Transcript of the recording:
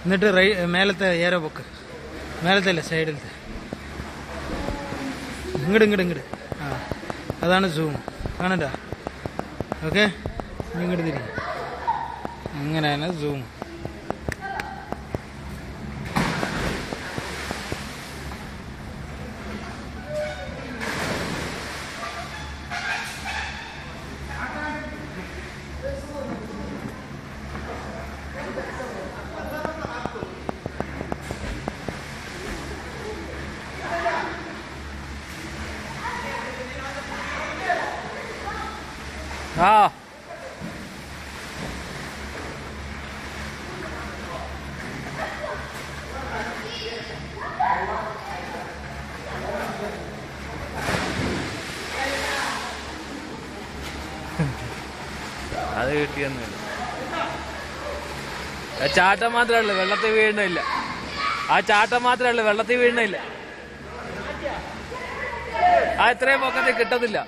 എന്നിട്ട് മേലത്തെ ഏരോ പൊക്ക്, മേലത്തെ അല്ലേ സൈഡിലത്തെ, ഇങ്ങോട്ട് ആ അതാണ് സൂം, കാണണ്ട? ഓക്കെ, ഇങ്ങോട്ട് തിരി, ഇങ്ങനെയാണ് സൂം. ആ അത് കിട്ടിയൊന്നുമില്ല. ചാട്ടം മാത്രമേ ഉള്ളൂ, വെള്ളത്തിൽ വീഴണില്ല. ആ ചാട്ടം മാത്രമേ ഉള്ളൂ, വെള്ളത്തിൽ വീഴണില്ല. ആ ഇത്രയും പൊക്കത്തിൽ കിട്ടത്തില്ല.